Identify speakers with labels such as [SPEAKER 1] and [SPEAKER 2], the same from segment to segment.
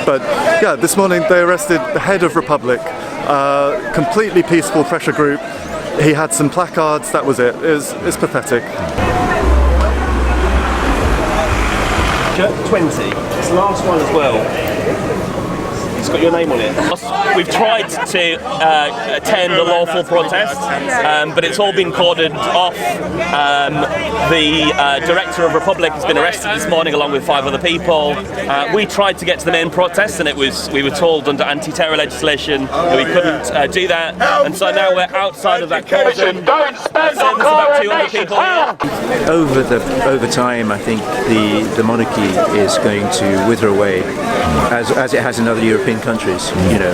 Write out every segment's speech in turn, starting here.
[SPEAKER 1] But yeah, this morning they arrested the head of Republic, completely peaceful pressure group. He had some placards, that was it. It's pathetic.
[SPEAKER 2] 20. It's the last one as well. It's got your name on it. We've tried to attend a lawful protest, but it's all been cordoned off. The director of Republic has been arrested this morning along with 5 other people. We tried to get to the main protest, and we were told under anti-terror legislation that we couldn't do that, and so now we're outside of that cordon. There's about 200 people here.
[SPEAKER 3] Over time, I think the monarchy is going to wither away, as it has in other European countries, you know.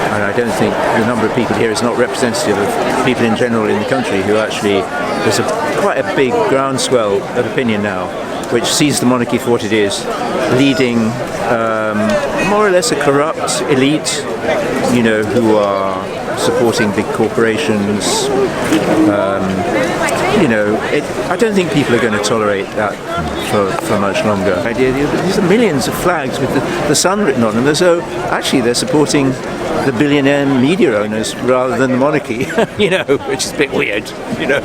[SPEAKER 3] And I don't think the number of people here is not representative of people in general in the country who actually, there's quite a big groundswell of opinion now which sees the monarchy for what it is, leading more or less a corrupt elite, you know, who are supporting big corporations. You know, I don't think people are going to tolerate that for much longer. These are millions of flags with the sun written on them, so actually they're supporting the billionaire media owners rather than the monarchy, you know, which is a bit weird, you know.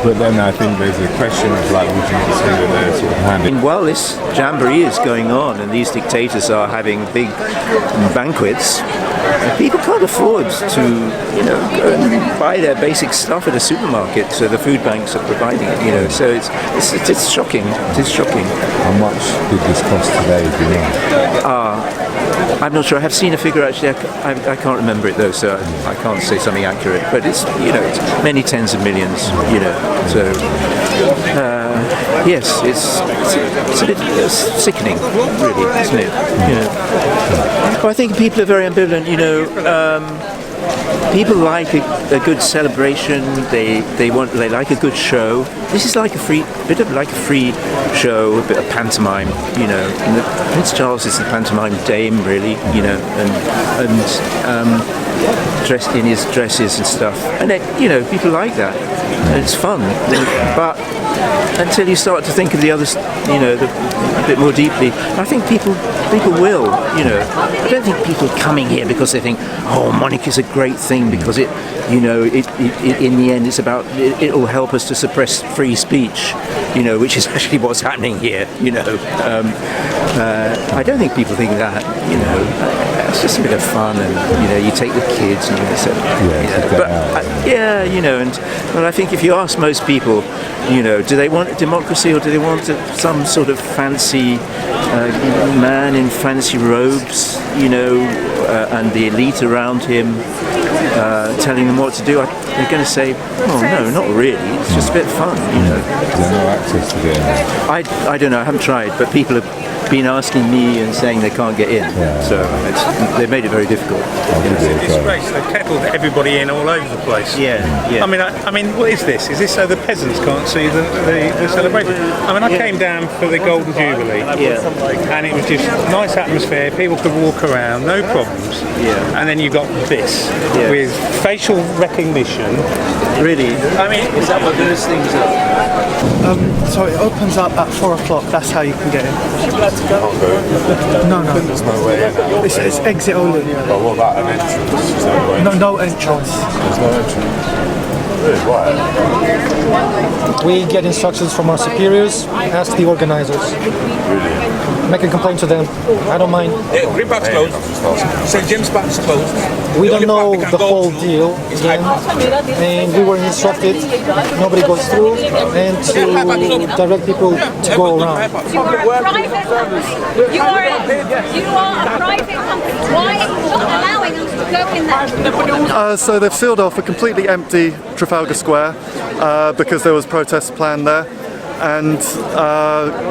[SPEAKER 4] But then I think there's a question of, like, would you consider their sort of hand?
[SPEAKER 3] While this jamboree is going on and these dictators are having big banquets, people can't afford to, you know, go and buy their basic stuff at a supermarket, so the food banks are providing it, you know. So it's shocking. It is shocking.
[SPEAKER 4] How much did this cost today, do you know?
[SPEAKER 3] I'm not sure. I have seen a figure actually. I can't remember it though, so I can't say something accurate. But it's, you know, it's many tens of millions, you know. So yes, it's a bit sickening, really, isn't it? Yeah. Well, I think people are very ambivalent. You know, people like a good celebration. They like a good show. This is like a free show, a bit of pantomime, you know. And Prince Charles is the pantomime dame, really, you know, and dressed in his dresses and stuff. And then, you know, people like that, and it's fun. But until you start to think of the others, you know, a bit more deeply, I think people will, you know. I don't think people are coming here because they think, oh, monarchy is a great thing because it, you know, it in the end it's about, it'll help us to suppress free speech, you know, which is actually what's happening here, you know. I don't think people think that, you know. It's just a bit of fun, and, you know, you take the kids and so, yeah, you know, and well, I think if you ask most people, you know, do they want democracy or do they want some sort of fancy man in fancy robes, you know, and the elite around him telling them what to do? They're going to say, oh no, not really, it's just a bit of fun, you know.
[SPEAKER 4] Is there no access to get in?
[SPEAKER 3] I don't know, I haven't tried, but people have been asking me and saying they can't get in, so they've made it very difficult.
[SPEAKER 5] It's disgrace. They've kettled everybody in all over the place.
[SPEAKER 3] Yeah.
[SPEAKER 5] I mean, what is this? Is this so the peasants can't see the celebration? I mean, I came down for the Golden Jubilee, and it was just nice atmosphere. People could walk around, no problems. And then you got this with facial recognition.
[SPEAKER 3] Really?
[SPEAKER 5] I mean,
[SPEAKER 3] is that what those things are?
[SPEAKER 6] So it opens up at 4 o'clock. That's how you can get in. No.
[SPEAKER 4] There's no way in.
[SPEAKER 6] It's exit only.
[SPEAKER 4] But what about an entrance? Is there
[SPEAKER 6] No entrance.
[SPEAKER 4] There's no entrance. Really? Why?
[SPEAKER 7] We get instructions from our superiors, ask the organizers.
[SPEAKER 4] Really?
[SPEAKER 7] Make a complaint to them. I don't mind.
[SPEAKER 8] Green Park's closed. St. James Park's closed.
[SPEAKER 7] We don't know the whole deal again, and we were instructed nobody goes through and to direct people to go around.
[SPEAKER 9] You are a private company. You are a private company. Why are you not allowing us to go in there?
[SPEAKER 1] So they've sealed off a completely empty Trafalgar Square because there was protests planned there, and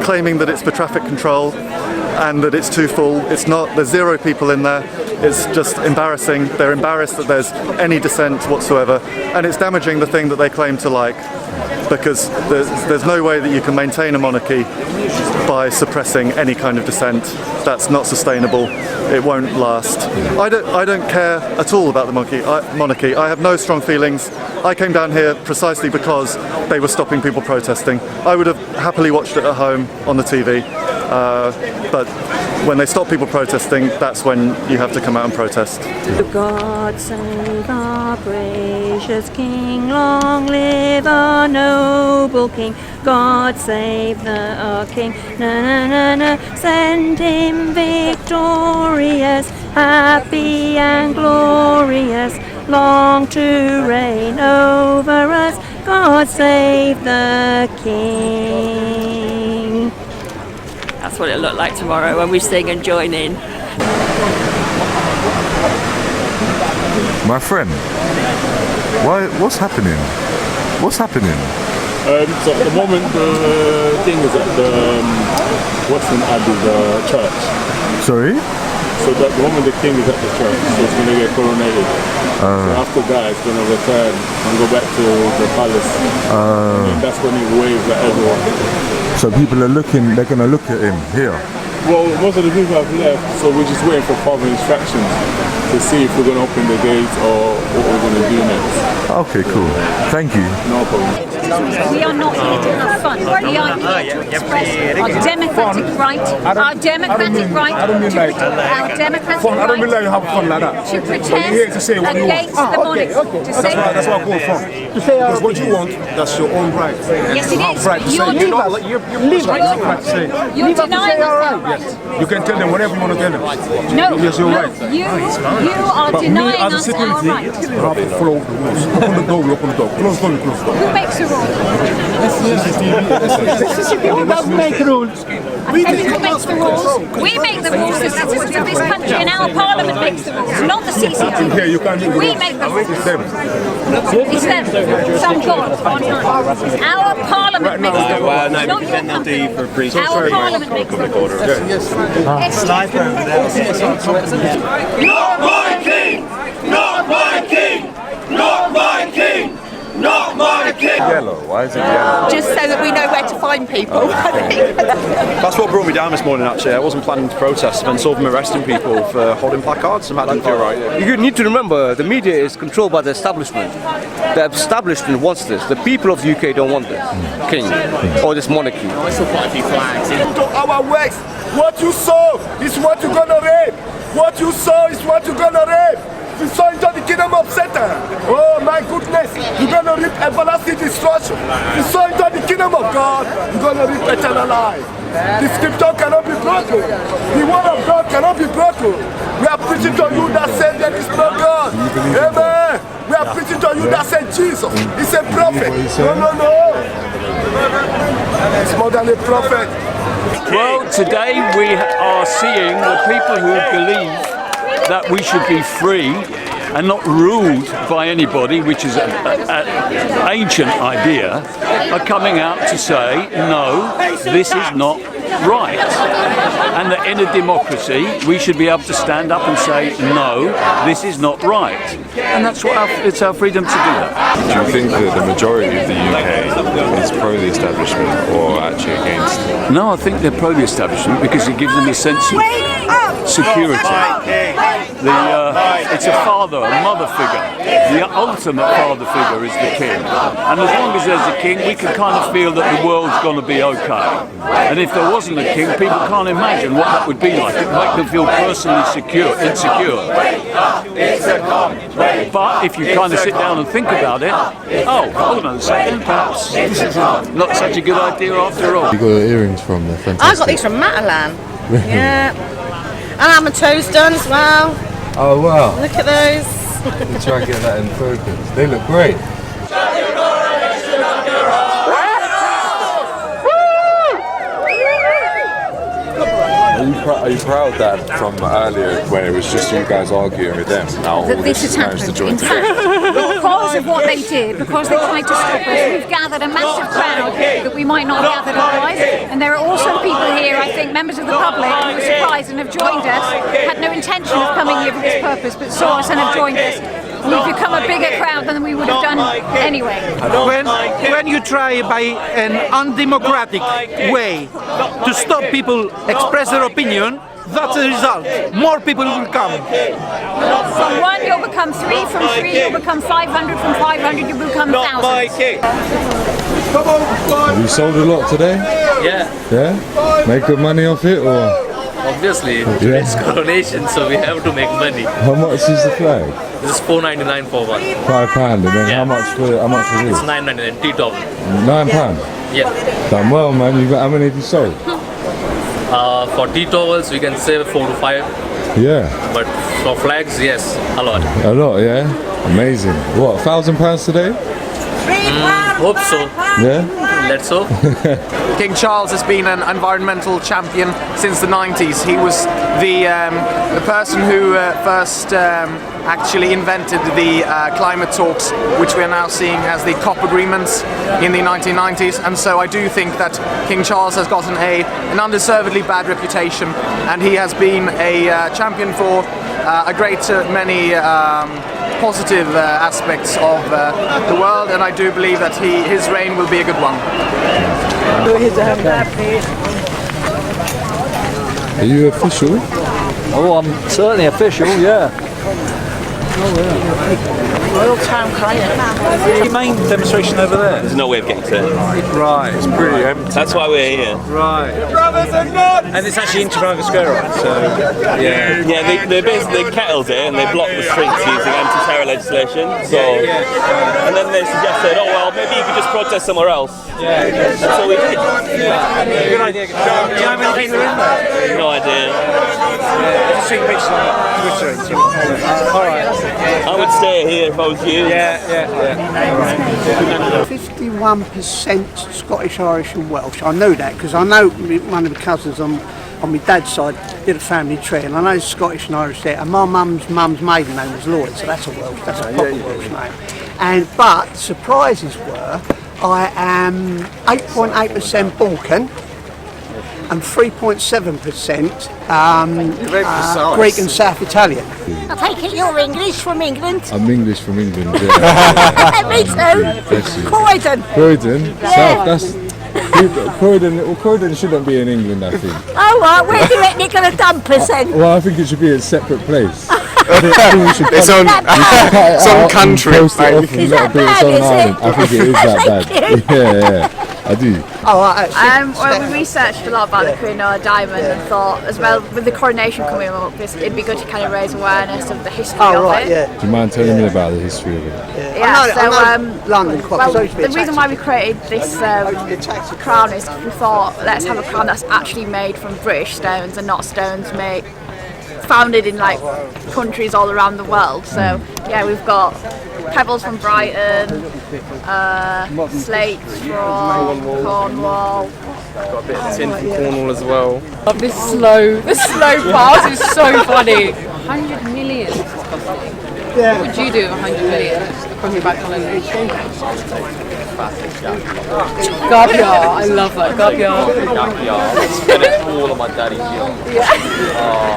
[SPEAKER 1] claiming that it's for traffic control and that it's too full. It's not. There's 0 people in there. It's just embarrassing. They're embarrassed that there's any dissent whatsoever, and it's damaging the thing that they claim to like, because there's no way that you can maintain a monarchy by suppressing any kind of dissent. That's not sustainable. It won't last. I don't care at all about the monarchy. I have no strong feelings. I came down here precisely because they were stopping people protesting. I would have happily watched it at home on the TV. But when they stop people protesting, that's when you have to come out and protest.
[SPEAKER 9] God save our gracious King, long live our noble King. God save our King, na na na na, send him victorious, happy and glorious, long to reign over us. God save the King. That's what it'll look like tomorrow when we sing and join in.
[SPEAKER 4] My friend, what's happening? What's happening?
[SPEAKER 10] So at the moment the thing is at the Western Abbey, the church.
[SPEAKER 4] Sorry?
[SPEAKER 10] So at the moment the king is at the church, so it's going to get coronated. So after that it's going to return and go back to the palace. And that's when he waves at everyone.
[SPEAKER 4] So people are looking, they're going to look at him here.
[SPEAKER 10] Well, most of the people have left, so we're just waiting for further instructions to see if we're going to open the gates or what we're going to do next.
[SPEAKER 4] Okay, cool. Thank you.
[SPEAKER 10] No problem.
[SPEAKER 9] We are not here to have fun. We are here to express our democratic right, our democratic right to protect our democratic
[SPEAKER 8] I don't mean like you have fun like that.
[SPEAKER 9] to protest
[SPEAKER 8] here to say what you want.
[SPEAKER 9] against the monarchy. To say
[SPEAKER 8] That's where I go from. Because what you want, that's your own right.
[SPEAKER 9] yes, it is.
[SPEAKER 8] Right to say.
[SPEAKER 9] You're denying us our right.
[SPEAKER 8] You can tell them whatever you want to tell them.
[SPEAKER 9] No,
[SPEAKER 8] Yes, you're right.
[SPEAKER 9] you are
[SPEAKER 8] But
[SPEAKER 9] denying
[SPEAKER 8] me as a
[SPEAKER 9] us our
[SPEAKER 8] security,
[SPEAKER 9] right.
[SPEAKER 8] you have to follow the rules. Open the door, we open the door. Close the door, we close the door.
[SPEAKER 9] Who makes the rules?
[SPEAKER 7] Who does make rules?
[SPEAKER 9] Who makes the rules? We make the rules as citizens of this country, and our parliament makes the rules, not the CCTV.
[SPEAKER 8] Here, you can't do
[SPEAKER 9] We make the rules.
[SPEAKER 8] It's them.
[SPEAKER 9] It's them. Some God on high. Our parliament makes the rules, not your company. Our parliament makes the rules.
[SPEAKER 11] Not my king! Not my king! Not my king! Not my king!
[SPEAKER 4] Yellow, why is it yellow?
[SPEAKER 12] Just so that we know where to find people.
[SPEAKER 13] That's what brought me down this morning actually. I wasn't planning to protest, and saw them arresting people for holding placards, and that didn't feel right.
[SPEAKER 14] You need to remember, the media is controlled by the establishment. The establishment wants this. The people of the UK don't want this king or this monarchy.
[SPEAKER 11] I saw quite a few flags. Our works, what you sow is what you're gonna reap. What you sow is what you're gonna reap. You sow into the kingdom of Satan. Oh my goodness, you're gonna reap everlasting destruction. You sow into the kingdom of God, you're gonna reap eternal life. The scripture cannot be broken. The word of God cannot be broken. We are preaching to you that said there is no God. Amen. We are preaching to you that said Jesus is a prophet. No. It's more than a prophet.
[SPEAKER 15] Well, today we are seeing the people who believe that we should be free and not ruled by anybody, which is an ancient idea, are coming out to say, no, this is not right. And that in a democracy, we should be able to stand up and say, no, this is not right. And that's what it's our freedom to do that.
[SPEAKER 4] Do you think that the majority of the UK is pro the establishment or actually against?
[SPEAKER 15] No, I think they're pro the establishment because it gives them a sense of security. It's a father, a mother figure. The ultimate father figure is the king. And as long as there's a king, we can kind of feel that the world's going to be okay. And if there wasn't a king, people can't imagine what that would be like. It would make them feel personally insecure. But if you kind of sit down and think about it, oh, hold on a second, perhaps this is not such a good idea after all.
[SPEAKER 4] You got your earrings from there, fantastic.
[SPEAKER 12] I got these from Matalan. Yeah. And I had my toes done as well.
[SPEAKER 4] Oh wow.
[SPEAKER 12] Look at those.
[SPEAKER 4] Let me try and get that in focus. They look great. Are you proud that from earlier where it was just you guys arguing with them, now all this has managed to join together?
[SPEAKER 9] Because of what they did, because they tried to stop us, we've gathered a massive crowd that we might not have gathered otherwise. And there are also people here, I think, members of the public who were surprised and have joined us, had no intention of coming here for this purpose, but saw us and have joined us. We've become a bigger crowd than we would have done anyway.
[SPEAKER 16] When you try by an undemocratic way to stop people express their opinion, that's the result. More people will come.
[SPEAKER 9] From 1 you'll become 3, from 3 you'll become 500, from 500 you'll become 1,000.
[SPEAKER 8] Have you sold a lot today?
[SPEAKER 17] Yeah,
[SPEAKER 8] Yeah? Make good money off it or?
[SPEAKER 17] obviously it's coronation, so we have to make money.
[SPEAKER 8] How much is the flag?
[SPEAKER 17] This is £4.99 for one.
[SPEAKER 8] £5, and then how much for this?
[SPEAKER 17] It's £9.99 tea-top.
[SPEAKER 8] £9?
[SPEAKER 17] Yeah.
[SPEAKER 8] Done well, man. How many have you sold?
[SPEAKER 17] For tea towels we can save 4 to 5.
[SPEAKER 8] Yeah.
[SPEAKER 17] But for flags, yes, a lot.
[SPEAKER 8] A lot, yeah? Amazing. What, £1,000 today?
[SPEAKER 17] Hope so.
[SPEAKER 8] Yeah?
[SPEAKER 17] Let's hope.
[SPEAKER 18] King Charles has been an environmental champion since the 90s. He was the person who first actually invented the climate talks, which we are now seeing as the COP agreements in the 1990s. And so I do think that King Charles has gotten an undeservedly bad reputation, and he has been a champion for a great many positive aspects of the world, and I do believe that his reign will be a good one.
[SPEAKER 8] Are you official?
[SPEAKER 19] Oh, I'm certainly official, yeah.
[SPEAKER 12] Royal Town Crier.
[SPEAKER 5] The main demonstration over there?
[SPEAKER 2] There's no way of getting to it.
[SPEAKER 5] Right, it's pretty empty.
[SPEAKER 2] That's why we're here.
[SPEAKER 5] Right. And it's actually in Trafalgar Square, right? So, yeah.
[SPEAKER 2] Yeah, they basically kettled it and they blocked the streets using anti-terror legislation. So, and then they suggested, oh well, maybe you could just protest somewhere else.
[SPEAKER 5] Yeah.
[SPEAKER 2] That's what we did.
[SPEAKER 5] Good idea. Do you know how many people are in there?
[SPEAKER 2] No idea.
[SPEAKER 5] Yeah, just seeing pictures on Twitter and stuff. All right.
[SPEAKER 2] I would stay here if I was you.
[SPEAKER 5] Yeah.
[SPEAKER 6] 51% Scottish, Irish and Welsh. I know that because I know one of the cousins on my dad's side did a family tree, and I know Scottish and Irish there. And my mum's maiden name was Lloyd, so that's a proper Welsh name. But surprises were, I am 8.8% Balkan and 3.7% Greek and South Italian.
[SPEAKER 12] I take it you're English from England.
[SPEAKER 8] I'm English from England, yeah.
[SPEAKER 12] Me too. Croydon.
[SPEAKER 8] Croydon?
[SPEAKER 12] Yeah.
[SPEAKER 8] South, that's... Croydon shouldn't be in England, I think.
[SPEAKER 12] Oh, right, where do you reckon you're going to dump us then?
[SPEAKER 8] Well, I think it should be a separate place.
[SPEAKER 12] It's
[SPEAKER 8] on country. Post it off and let it be its own island. I think it is that bad. Yeah. I do.
[SPEAKER 9] Well, we researched a lot about the Queen Diamond and thought, as well, with the coronation coming up, it'd be good to kind of raise awareness of the history of it.
[SPEAKER 8] Do you mind telling me about the history of it?
[SPEAKER 9] Yeah,
[SPEAKER 6] London quite
[SPEAKER 9] the reason why we created this crown is we thought, let's have a crown that's actually made from British stones and not stones founded in like countries all around the world. So yeah, we've got pebbles from Brighton, slates from Cornwall.
[SPEAKER 17] Got a bit of tin from Cornwall as well.
[SPEAKER 20] The slow pass is so funny. 100 million. What would you do with 100 million from your back holiday? Gabiar, I love that. Gabiar.
[SPEAKER 17] Spend it all on my daddy's yacht.
[SPEAKER 20] Yeah.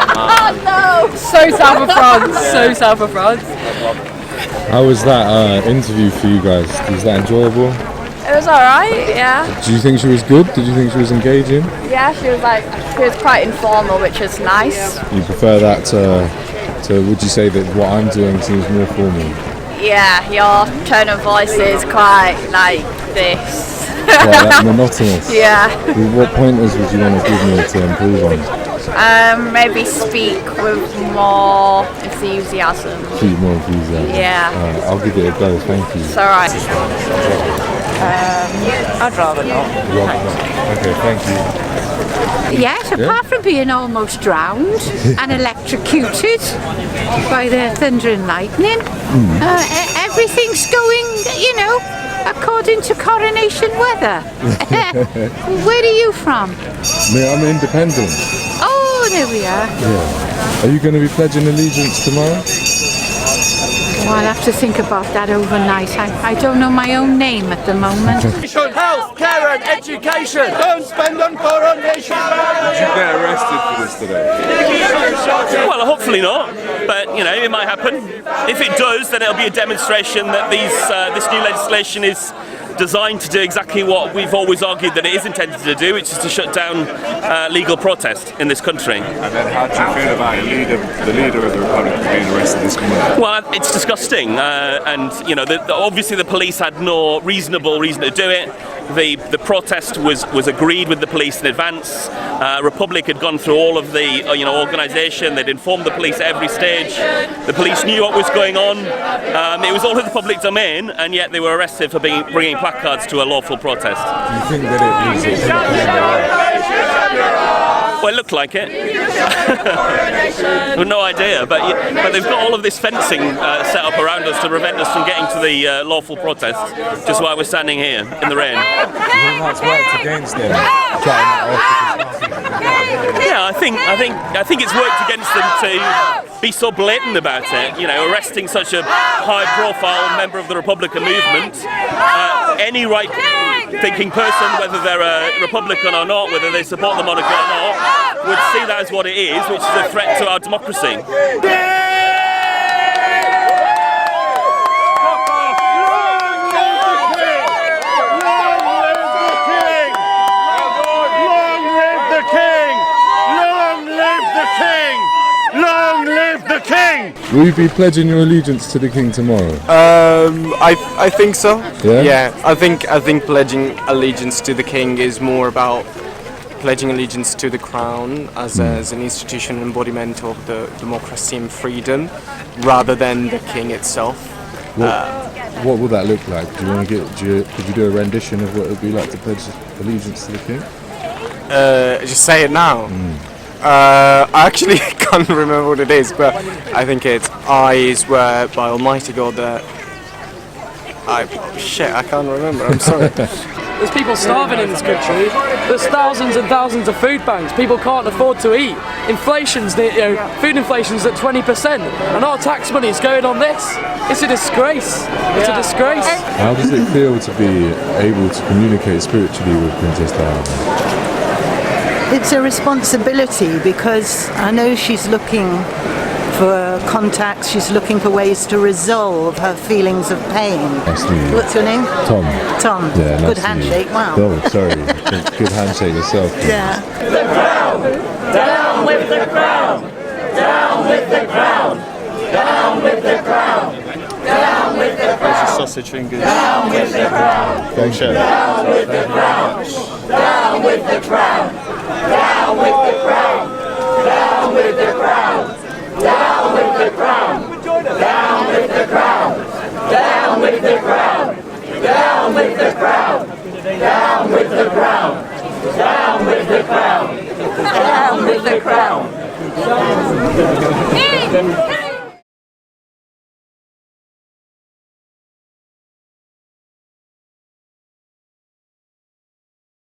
[SPEAKER 17] Oh
[SPEAKER 20] no! So south of France.
[SPEAKER 8] How was that interview for you guys? Was that enjoyable?
[SPEAKER 9] It was alright, yeah.
[SPEAKER 8] Do you think she was good? Did you think she was engaging?
[SPEAKER 9] Yeah, she was quite informal, which was nice.
[SPEAKER 8] You prefer that to would you say that what I'm doing seems more formal?
[SPEAKER 9] Yeah, your tone of voice is quite like this.
[SPEAKER 8] Quite like monotonous?
[SPEAKER 9] Yeah.
[SPEAKER 8] What pointers would you want to give me to improve on?
[SPEAKER 9] Maybe speak with more enthusiasm.
[SPEAKER 8] Speak more enthusiasm?
[SPEAKER 9] Yeah.
[SPEAKER 8] I'll give it a go, thank you.
[SPEAKER 9] It's alright.
[SPEAKER 20] I'd rather not.
[SPEAKER 8] Okay, thank you.
[SPEAKER 21] Yes, apart from being almost drowned and electrocuted by the thunder and lightning, everything's going, according to coronation weather. Where are you from?
[SPEAKER 8] Me, I'm independent.
[SPEAKER 21] Oh, there we are.
[SPEAKER 8] Yeah. Are you going to be pledging allegiance tomorrow?
[SPEAKER 21] Well, I'll have to think about that overnight. I don't know my own name at the moment.
[SPEAKER 11] Health, care and education. Don't spend on coronation.
[SPEAKER 8] Did you get arrested for this today?
[SPEAKER 2] Well, hopefully not, but it might happen. If it does, then it'll be a demonstration that this new legislation is designed to do exactly what we've always argued that it is intended to do, which is to shut down legal protest in this country.
[SPEAKER 4] And then how do you feel about the leader of the Republic being arrested this morning?
[SPEAKER 2] Well, it's disgusting, and obviously the police had no reasonable reason to do it. the protest was agreed with the police in advance. Republic had gone through all of the organisation. They'd informed the police at every stage. The police knew what was going on. It was all in the public domain, and yet they were arrested for bringing placards to a lawful protest.
[SPEAKER 4] Do you think that it was
[SPEAKER 2] Well, it looked like it. I've no idea, but they've got all of this fencing set up around us to prevent us from getting to the lawful protest, just while we're standing here in the rain.
[SPEAKER 4] That's worked against them?
[SPEAKER 2] Yeah, I think it's worked against them to be so blatant about it. Arresting such a high-profile member of the Republican movement. Any right-thinking person, whether they're a Republican or not, whether they support the monarchy or not, would see that as what it is, which is a threat to our democracy.
[SPEAKER 8] Will you be pledging your allegiance to the King tomorrow?
[SPEAKER 3] I think so.
[SPEAKER 8] Yeah?
[SPEAKER 3] I think pledging allegiance to the King is more about pledging allegiance to the Crown as an institution and embodiment of the democracy and freedom, rather than the King itself.
[SPEAKER 8] What will that look like? Do you want to could you do a rendition of what it would be like to pledge allegiance to the King?
[SPEAKER 3] Just say it now. I actually can't remember what it is, but I think it's I swear by Almighty God that I can't remember. I'm sorry.
[SPEAKER 22] There's people starving in this country. There's thousands and thousands of food banks. People can't afford to eat. Inflation's, food inflation's at 20%, and our tax money is going on this. It's a disgrace. It's a disgrace.
[SPEAKER 8] How does it feel to be able to communicate spiritually with Princess Diana?
[SPEAKER 23] It's a responsibility, because I know she's looking for contacts, she's looking for ways to resolve her feelings of pain.
[SPEAKER 8] Nice to meet you.
[SPEAKER 23] What's your name?
[SPEAKER 8] Tom.
[SPEAKER 23] Tom.
[SPEAKER 8] Yeah, nice
[SPEAKER 23] Good
[SPEAKER 8] to
[SPEAKER 23] handshake,
[SPEAKER 8] meet you.
[SPEAKER 23] wow.
[SPEAKER 8] Oh, sorry. Good handshake yourself.
[SPEAKER 23] Yeah.
[SPEAKER 24] The crown! Down with the crown! Down with the crown! Down with the crown! Down with the crown!
[SPEAKER 10] Sausage fingers.
[SPEAKER 24] Down with the crown!
[SPEAKER 10] Thank you.
[SPEAKER 24] Down with the crown! Down with the crown! Down with the crown! Down with the crown! Down with the crown! Down with the crown! Down with the crown! Down with the crown! Down with the crown! Down with the crown! Down with the crown!